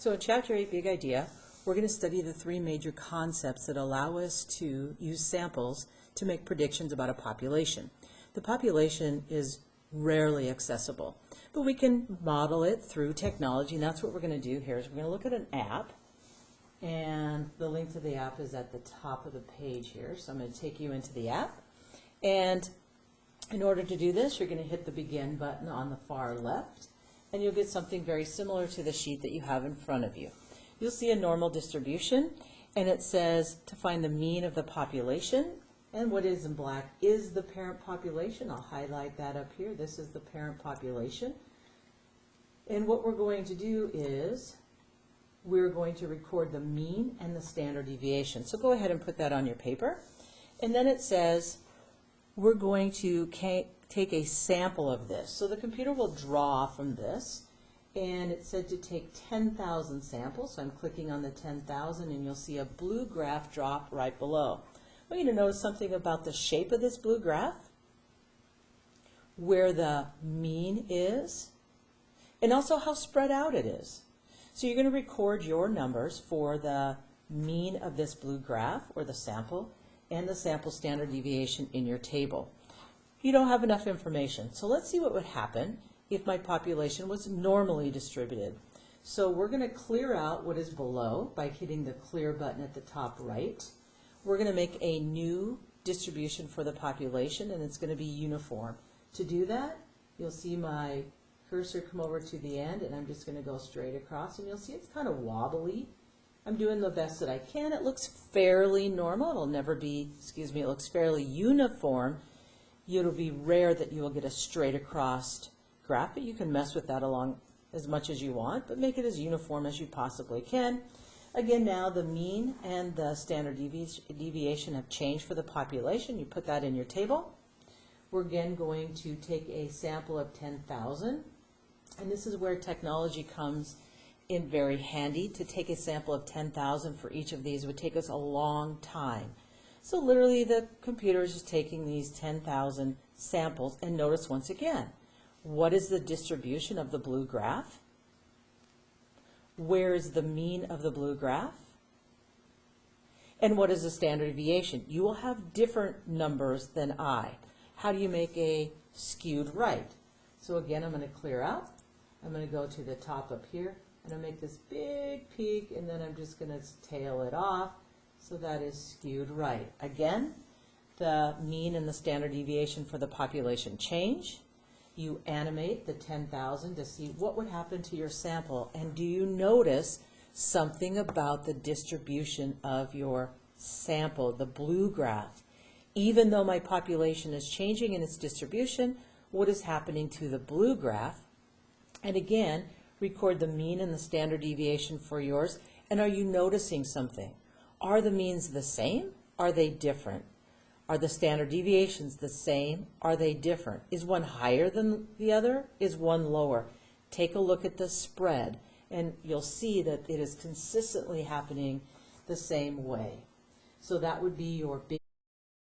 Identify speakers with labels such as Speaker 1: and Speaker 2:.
Speaker 1: So in Chapter 8, Big Idea, we're going to study the three major concepts that allow us to use samples to make predictions about a population. The population is rarely accessible, but we can model it through technology, and that's what we're going to do here. Is we're going to look at an app, and the link to the app is at the top of the page here. So I'm going to take you into the app, and in order to do this, you're going to hit the Begin button on the far left, and you'll get something very similar to the sheet that you have in front of you. You'll see a normal distribution, and it says to find the mean of the population, and what is in black is the parent population. I'll highlight that up here. This is the parent population. And what we're going to do is we're going to record the mean and the standard deviation. So go ahead and put that on your paper. And then it says we're going to take a sample of this. So the computer will draw from this, and it said to take 10,000 samples. So I'm clicking on the 10,000, and you'll see a blue graph drop right below. I want you to notice something about the shape of this blue graph, where the mean is, and also how spread out it is. So you're going to record your numbers for the mean of this blue graph, or the sample, and the sample standard deviation in your table. You don't have enough information. So let's see what would happen if my population was normally distributed. So we're going to clear out what is below by hitting the clear button at the top right. We're going to make a new distribution for the population, and it's going to be uniform. To do that, you'll see my cursor come over to the end, and I'm just going to go straight across, and you'll see it's kind of wobbly. I'm doing the best that I can. It looks fairly normal. It'll never be, it looks fairly uniform. It'll be rare that you will get a straight across graph, but you can mess with that along as much as you want, but make it as uniform as you possibly can. Again, now the mean and the standard deviation have changed for the population. You put that in your table. We're again going to take a sample of 10,000, and this is where technology comes in very handy. To take a sample of 10,000 for each of these would take us a long time. So literally the computer is just taking these 10,000 samples, and notice once again, what is the distribution of the blue graph? Where is the mean of the blue graph? And what is the standard deviation? You will have different numbers than I. How do you make a skewed right? So again, I'm going to clear out. I'm going to go to the top up here, and I'll make this big peak, and then I'm just going to tail it off. So that is skewed right. Again, the mean and the standard deviation for the population change. You animate the 10,000 to see what would happen to your sample, and do you notice something about the distribution of your sample, the blue graph? Even though my population is changing in its distribution, what is happening to the blue graph? And again, record the mean and the standard deviation for yours, and are you noticing something? Are the means the same? Are they different? Are the standard deviations the same? Are they different? Is one higher than the other? Is one lower? Take a look at the spread, and you'll see that it is consistently happening the same way. So that would be your big